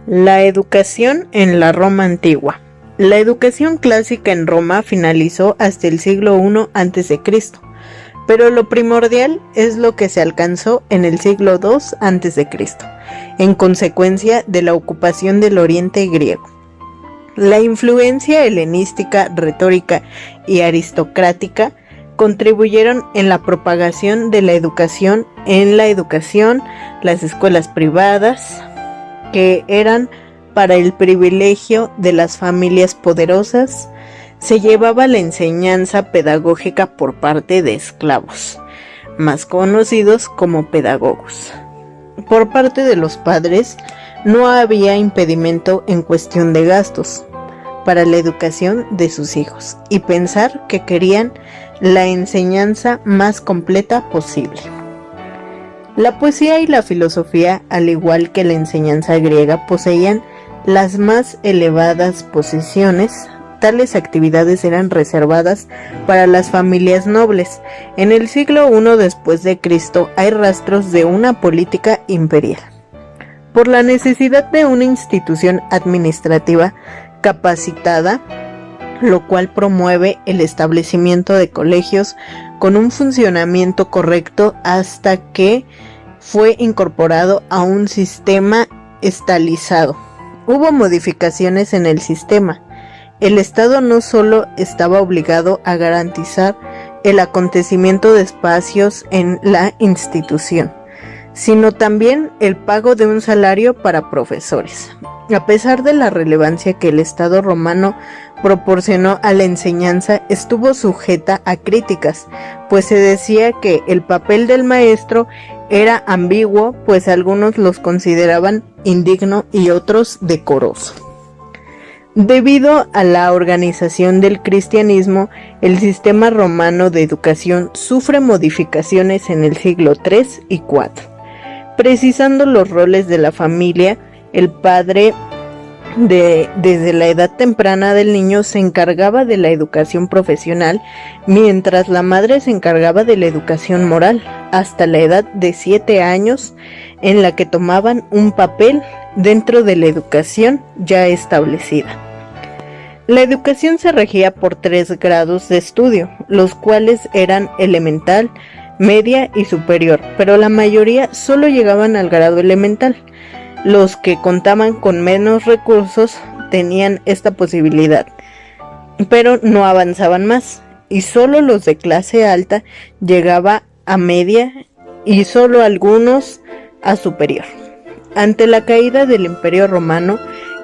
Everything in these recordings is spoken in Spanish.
La educación en la Roma antigua. La educación clásica en Roma finalizó hasta el siglo I a.C., pero lo primordial es lo que se alcanzó en el siglo II a.C., en consecuencia de la ocupación del Oriente griego. La influencia helenística, retórica y aristocrática contribuyeron en la propagación de la educación. Las escuelas privadas, que eran para el privilegio de las familias poderosas, se llevaba la enseñanza pedagógica por parte de esclavos, más conocidos como pedagogos. Por parte de los padres, no había impedimento en cuestión de gastos para la educación de sus hijos y pensar que querían la enseñanza más completa posible. La poesía y la filosofía, al igual que la enseñanza griega, poseían las más elevadas posiciones. Tales actividades eran reservadas para las familias nobles. En el siglo I después de Cristo hay rastros de una política imperial. Por la necesidad de una institución administrativa capacitada, lo cual promueve el establecimiento de colegios con un funcionamiento correcto hasta que fue incorporado a un sistema estalizado. Hubo modificaciones en el sistema. El Estado no solo estaba obligado a garantizar el acontecimiento de espacios en la institución, sino también el pago de un salario para profesores. A pesar de la relevancia que el Estado romano proporcionó a la enseñanza, estuvo sujeta a críticas, pues se decía que el papel del maestro era ambiguo, pues algunos los consideraban indigno y otros decoroso. Debido a la organización del cristianismo, el sistema romano de educación sufre modificaciones en el siglo III y IV, precisando los roles de la familia. El padre, desde la edad temprana del niño, se encargaba de la educación profesional, mientras la madre se encargaba de la educación moral, hasta la edad de 7 años, en la que tomaban un papel dentro de la educación ya establecida. La educación se regía por 3 grados de estudio, los cuales eran elemental, media y superior, pero la mayoría solo llegaban al grado elemental. Los que contaban con menos recursos tenían esta posibilidad, pero no avanzaban más, y solo los de clase alta llegaba a media y solo algunos a superior. Ante la caída del Imperio Romano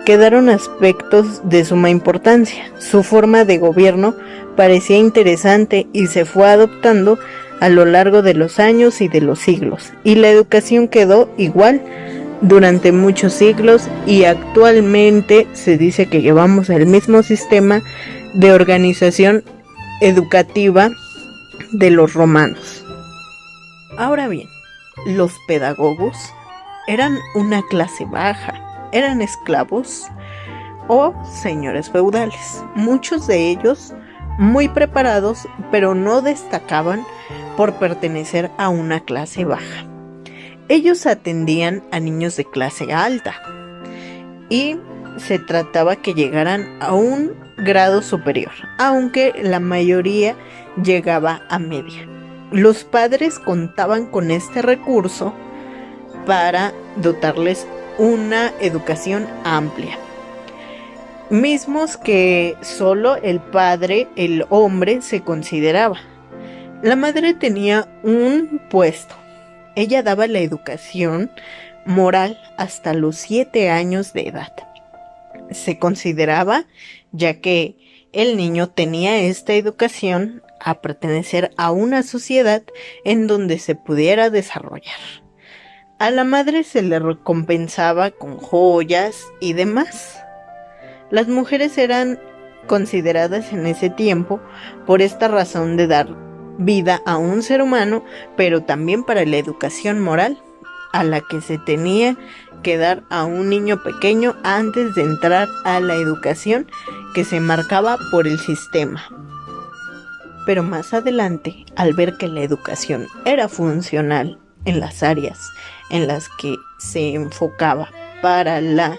quedaron aspectos de suma importancia. Su forma de gobierno parecía interesante y se fue adoptando a lo largo de los años y de los siglos, y la educación quedó igual durante muchos siglos, y actualmente se dice que llevamos el mismo sistema de organización educativa de los romanos. Ahora bien, los pedagogos eran una clase baja, eran esclavos o señores feudales, muchos de ellos muy preparados, pero no destacaban por pertenecer a una clase baja. Ellos atendían a niños de clase alta y se trataba que llegaran a un grado superior, aunque la mayoría llegaba a media. Los padres contaban con este recurso para dotarles una educación amplia, mismos que solo el padre, el hombre, se consideraba. La madre tenía un puesto. Ella daba la educación moral hasta los 7 años de edad. Se consideraba, ya que el niño tenía esta educación, a pertenecer a una sociedad en donde se pudiera desarrollar. A la madre se le recompensaba con joyas y demás. Las mujeres eran consideradas en ese tiempo por esta razón de dar vida a un ser humano, pero también para la educación moral a la que se tenía que dar a un niño pequeño antes de entrar a la educación que se marcaba por el sistema. Pero más adelante, al ver que la educación era funcional en las áreas en las que se enfocaba para la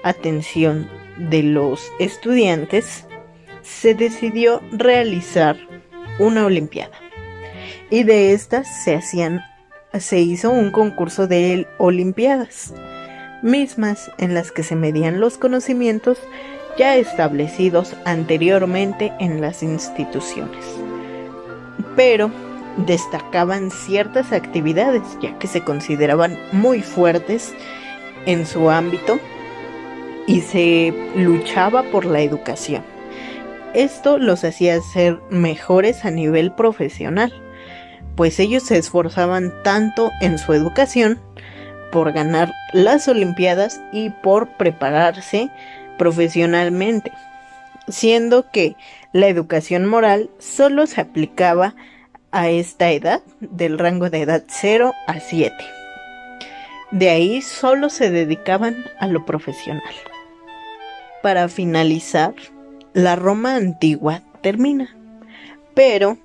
atención de los estudiantes, se decidió realizar una olimpiada. Y de estas se hizo un concurso de olimpiadas, mismas en las que se medían los conocimientos ya establecidos anteriormente en las instituciones. Pero destacaban ciertas actividades, ya que se consideraban muy fuertes en su ámbito y se luchaba por la educación. Esto los hacía ser mejores a nivel profesional, pues ellos se esforzaban tanto en su educación por ganar las olimpiadas y por prepararse profesionalmente, siendo que la educación moral solo se aplicaba a esta edad, del rango de edad 0 a 7. De ahí solo se dedicaban a lo profesional. Para finalizar, la Roma antigua termina, pero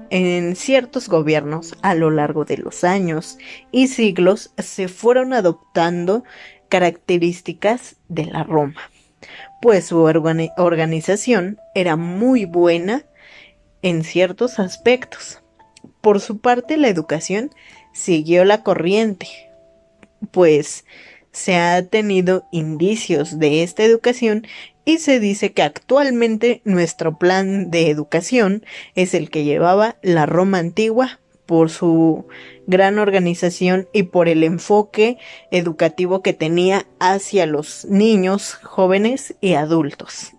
en ciertos gobiernos a lo largo de los años y siglos se fueron adoptando características de la Roma, pues su organización era muy buena en ciertos aspectos. Por su parte, la educación siguió la corriente, pues se ha tenido indicios de esta educación y se dice que actualmente nuestro plan de educación es el que llevaba la Roma antigua por su gran organización y por el enfoque educativo que tenía hacia los niños, jóvenes y adultos.